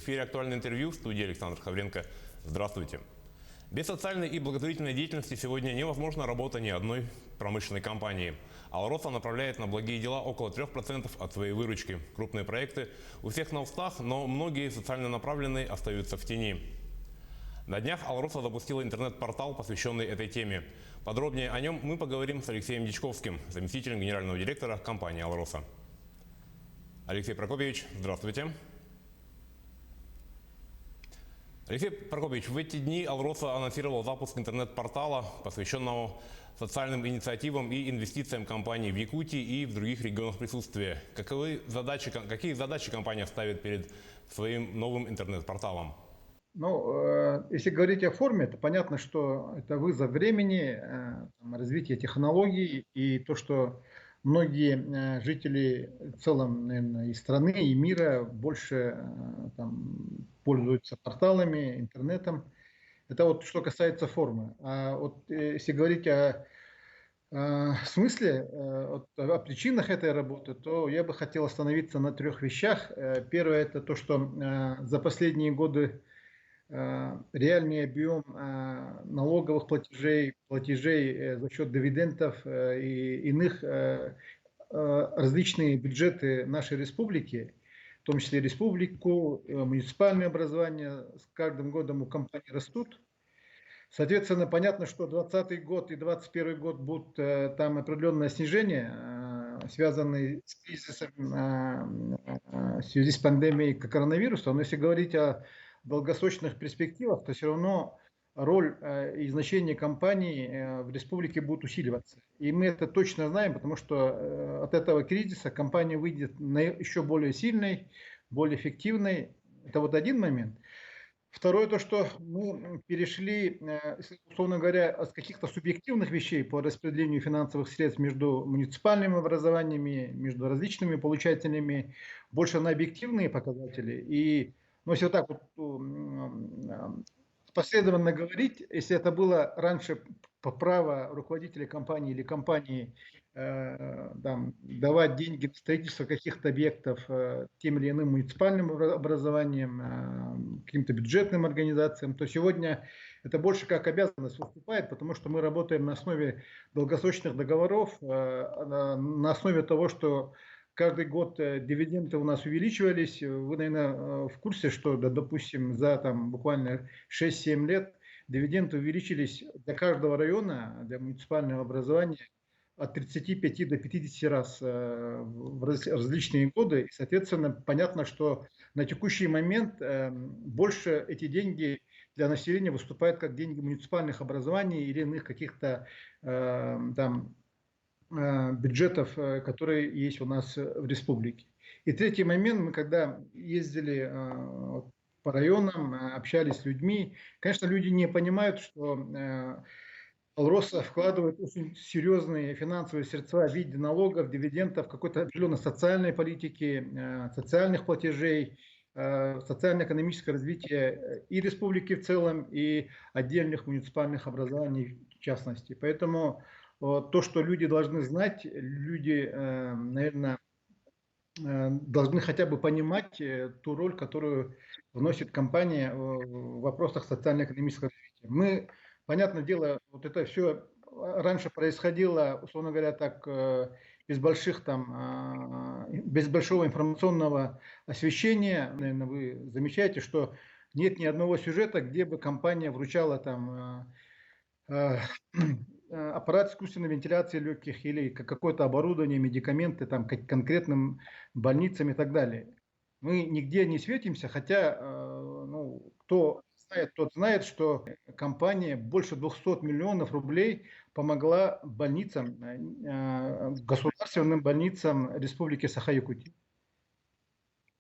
эфире «Актуальное интервью», в студии Александр Хавренко. Здравствуйте. Без социальной и благотворительной деятельности сегодня невозможна работа ни одной промышленной компании. Алроса направляет на благие дела около 3% от своей выручки. Крупные проекты у всех на устах, но многие социально направленные остаются в тени. На днях Алроса запустила интернет-портал, посвященный этой теме. Подробнее о нем мы поговорим с Алексеем Дичковским, заместителем генерального директора компании Алроса. Алексей Прокопьевич, здравствуйте. Алексей Прокопьевич, в эти дни Алроса анонсировал запуск интернет-портала, посвященного социальным инициативам и инвестициям компании в Якутии и в других регионах присутствия. Какие задачи компания ставит перед своим новым интернет-порталом? Если говорить о форме, то понятно, что это вызов времени, развитие технологий и то, что многие жители в целом, наверное, и страны, и мира больше пользуются порталами, интернетом. Это вот что касается формы. А вот если говорить о смысле, о причинах этой работы, то я бы хотел остановиться на трех вещах. Первое – это то, что за последние годы реальный объем налоговых платежей за счет дивидендов и иных различные бюджеты нашей республики, в том числе республику, муниципальное образование, с каждым годом у компаний растут. Соответственно, понятно, что 2020 год и 2021 год будут там определенное снижение, связанное с кризисом в связи с пандемией коронавируса. Но если говорить о долгосрочных перспективах, то все равно роль и значение компаний в республике будут усиливаться. И мы это точно знаем, потому что от этого кризиса компания выйдет еще более сильной, более эффективной. Это вот один момент. Второе, то, что мы перешли, условно говоря, с каких-то субъективных вещей по распределению финансовых средств между муниципальными образованиями, между различными получателями, больше на объективные показатели. И если вот так вот последовательно говорить, если это было раньше по праву руководителя компании или компании давать деньги на строительство каких-то объектов тем или иным муниципальным образованием, каким-то бюджетным организациям, то сегодня это больше как обязанность выступает, потому что мы работаем на основе долгосрочных договоров, на основе того, что каждый год дивиденды у нас увеличивались. Вы, наверное, в курсе, что, допустим, за буквально 6-7 лет дивиденды увеличились для каждого района, для муниципального образования от 35 до 50 раз в различные годы. И, соответственно, понятно, что на текущий момент больше эти деньги для населения выступают как деньги муниципальных образований или иных каких-то бюджетов, которые есть у нас в республике. И третий момент, мы когда ездили по районам, общались с людьми, конечно, люди не понимают, что Алроса вкладывает очень серьезные финансовые средства в виде налогов, дивидендов, какой-то определенной социальной политики, социальных платежей, социально-экономическое развитие и республики в целом, и отдельных муниципальных образований в частности. Поэтому то, что люди должны знать, люди, наверное, должны хотя бы понимать ту роль, которую вносит компания в вопросах социально-экономического развития. Мы, понятное дело, вот это все раньше происходило, условно говоря, так, без большого информационного освещения. Наверное, вы замечаете, что нет ни одного сюжета, где бы компания вручала аппарат искусственной вентиляции легких или какое-то оборудование, медикаменты к конкретным больницам и так далее. Мы нигде не светимся, хотя кто знает, тот знает, что компания больше 200 миллионов рублей помогла больницам, государственным больницам Республики Саха-Якутия.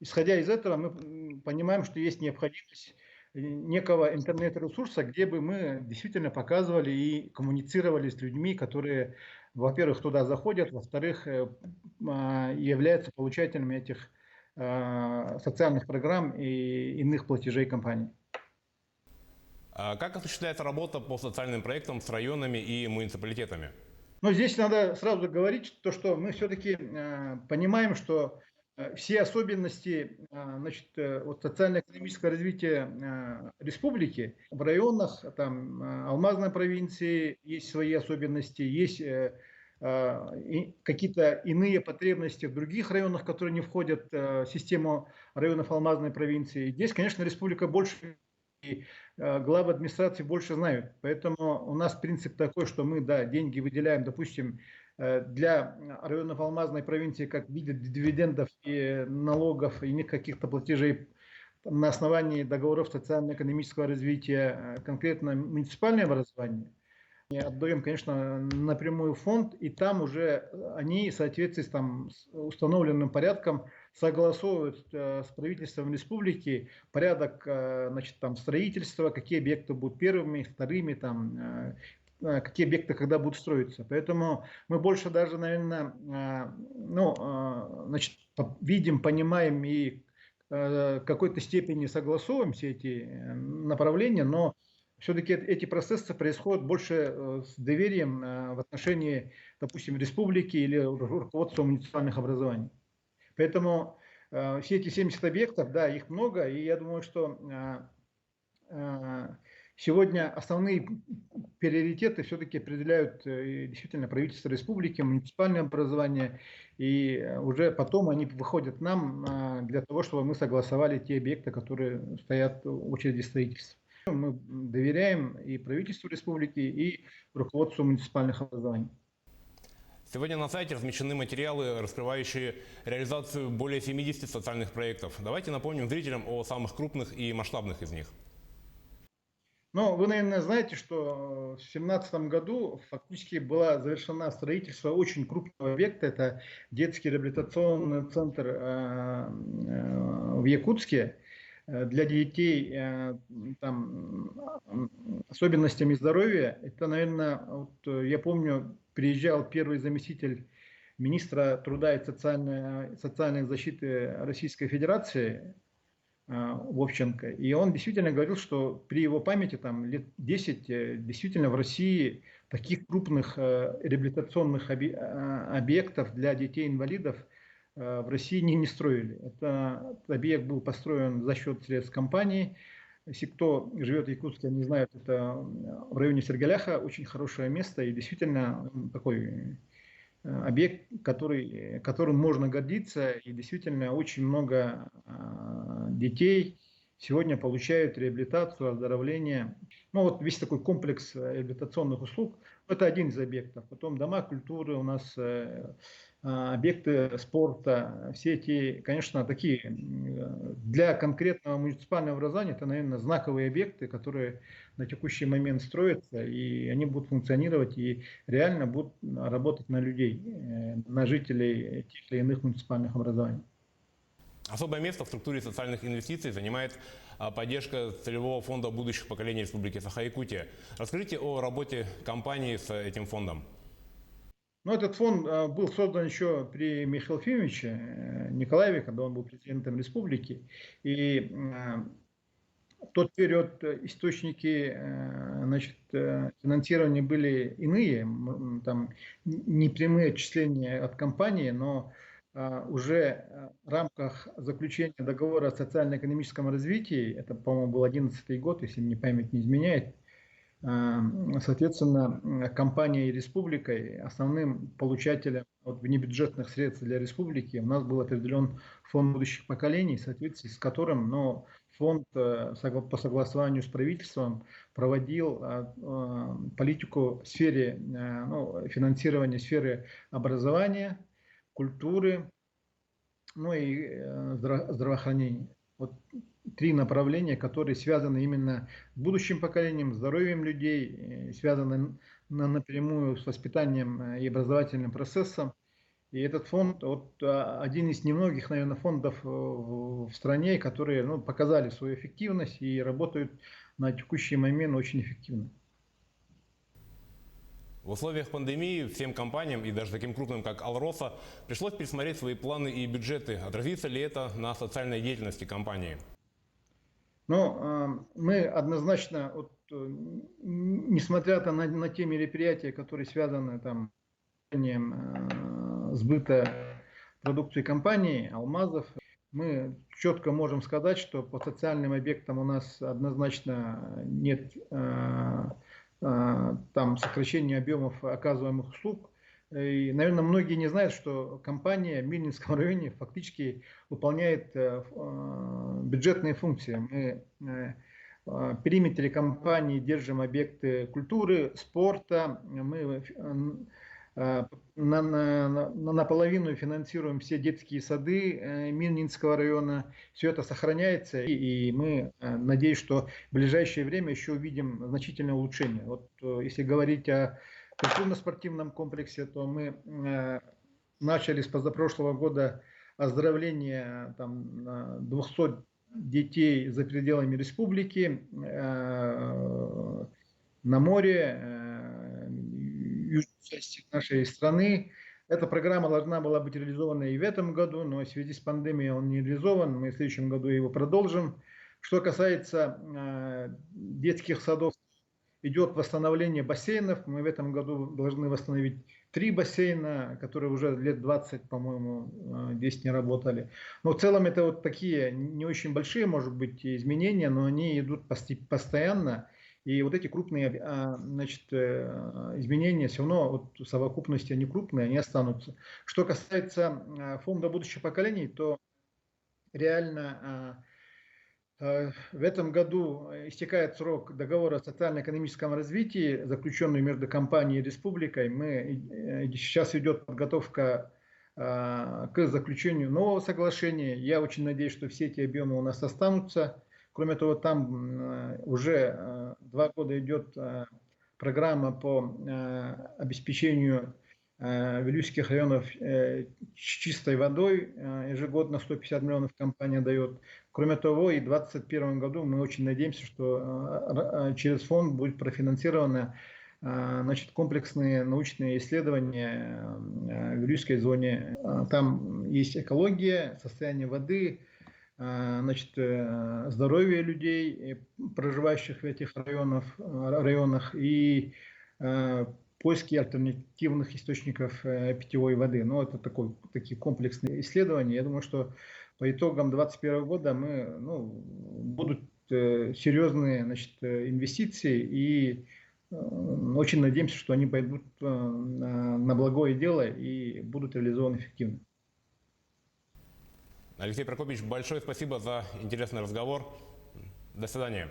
Исходя из этого, мы понимаем, что есть необходимость некого интернет-ресурса, где бы мы действительно показывали и коммуницировали с людьми, которые, во-первых, туда заходят, во-вторых, являются получателями этих социальных программ и иных платежей компании. А как осуществляется работа по социальным проектам с районами и муниципалитетами? Но здесь надо сразу говорить, что мы все-таки понимаем, что все особенности значит, вот социально-экономического развития республики в районах, там Алмазной провинции есть свои особенности, есть какие-то иные потребности в других районах, которые не входят в систему районов Алмазной провинции. Здесь, конечно, республика больше, и главы администрации больше знают. Поэтому у нас принцип такой, что мы, да, деньги выделяем, допустим, для районов Алмазной провинции как в виде дивидендов и налогов, и иных каких-то платежей на основании договоров социально-экономического развития, конкретно муниципальное образование. Отдаем, конечно, напрямую в фонд, и там уже они в соответствии с установленным порядком согласовывают с правительством республики порядок, значит, там, строительства, какие объекты будут первыми, вторыми, там, какие объекты когда будут строиться. Поэтому мы больше даже, наверное, значит, видим, понимаем и в какой-то степени согласовываем все эти направления, но все-таки эти процессы происходят больше с доверием в отношении, допустим, республики или руководства муниципальных образований. Поэтому все эти 70 объектов, да, их много, и я думаю, что сегодня основные приоритеты все-таки определяют действительно правительство республики, муниципальное образование, и уже потом они выходят нам для того, чтобы мы согласовали те объекты, которые стоят в очереди строительства. Мы доверяем и правительству республики, и руководству муниципальных образований. Сегодня на сайте размещены материалы, раскрывающие реализацию более 70 социальных проектов. Давайте напомним зрителям о самых крупных и масштабных из них. Ну, вы, наверное, знаете, что в 2017 году фактически было завершено строительство очень крупного объекта. Это детский реабилитационный центр в Якутске для детей там, особенностями здоровья. Это, наверное, вот, я помню, приезжал первый заместитель министра труда и социальной защиты Российской Федерации Вовченко. И он действительно говорил, что при его памяти там лет 10 действительно в России таких крупных реабилитационных объектов для детей-инвалидов в России не строили. Этот объект был построен за счет средств компании. Если кто живет в Якутске, они знают, это в районе Сергаляха очень хорошее место и действительно такой объект, которым можно гордиться, и действительно очень много детей сегодня получают реабилитацию, оздоровление. Ну вот весь такой комплекс реабилитационных услуг, это один из объектов. Потом дома культуры у нас, объекты спорта, все эти, конечно, такие для конкретного муниципального образования, это, наверное, знаковые объекты, которые на текущий момент строятся, и они будут функционировать и реально будут работать на людей, на жителей тех или иных муниципальных образований. Особое место в структуре социальных инвестиций занимает поддержка целевого фонда будущих поколений Республики Саха-Якутия. Расскажите о работе компании с этим фондом. Ну, этот фонд был создан еще при Михаиле Ефимовиче Николаеве, когда он был президентом республики. И в тот период источники, значит, финансирования были иные, там непрямые отчисления от компании, но уже в рамках заключения договора о социально-экономическом развитии, это, по-моему, был 2011 год, если мне память не изменяет, соответственно, компанией и республикой, основным получателем внебюджетных средств для республики, у нас был определен фонд будущих поколений, в соответствии с которым фонд по согласованию с правительством проводил политику в сфере финансирования сферы образования, культуры, ну и здравоохранения. Вот 3 направления, которые связаны именно с будущим поколением, здоровьем людей, связаны напрямую с воспитанием и образовательным процессом. И этот фонд один из немногих, наверное, фондов в стране, которые показали свою эффективность и работают на текущий момент очень эффективно. В условиях пандемии всем компаниям, и даже таким крупным, как Алроса, пришлось пересмотреть свои планы и бюджеты. Отразится ли это на социальной деятельности компании? Но мы однозначно, несмотря на те мероприятия, которые связаны там, с сбыта продукции компании «Алмазов». Мы четко можем сказать, что по социальным объектам у нас однозначно нет там сокращения объемов оказываемых услуг. И, наверное, многие не знают, что компания в Мирнинском районе фактически выполняет бюджетные функции. Мы в периметре компании держим объекты культуры, спорта. Мы наполовину финансируем все детские сады Мирнинского района. Все это сохраняется, и мы надеюсь, что в ближайшее время еще увидим значительное улучшение. Вот если говорить о культурно-спортивном комплексе, то мы начали с позапрошлого года оздоровление 200 детей за пределами республики, на море, южной части нашей страны. Эта программа должна была быть реализована и в этом году, но в связи с пандемией он не реализован. Мы в следующем году его продолжим. Что касается детских садов, идет восстановление бассейнов. Мы в этом году должны восстановить 3 бассейна, которые уже лет 20, по-моему, здесь не работали. Но в целом это вот такие не очень большие, может быть, изменения, но они идут постоянно. И вот эти крупные изменения все равно вот, в совокупности они крупные, они останутся. Что касается фонда будущих поколений, то реально в этом году истекает срок договора о социально-экономическом развитии, заключенный между компанией и республикой. Сейчас идет подготовка к заключению нового соглашения. Я очень надеюсь, что все эти объемы у нас останутся. Кроме того, там уже 2 года идет программа по обеспечению Вилюйских районов чистой водой. Ежегодно 150 миллионов компания дает. Кроме того, и в 2021 году мы очень надеемся, что через фонд будет профинансировано комплексные научные исследования в Вилюйской зоне. Там есть экология, состояние воды, здоровье людей, проживающих в этих районах, и поиски альтернативных источников питьевой воды. Но это такие комплексные исследования. Я думаю, что по итогам 2021 года будут серьезные инвестиции, и очень надеемся, что они пойдут на благое дело и будут реализованы эффективно. Алексей Прокопьевич, большое спасибо за интересный разговор. До свидания.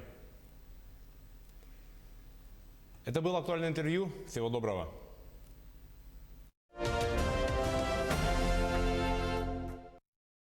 Это было актуальное интервью. Всего доброго.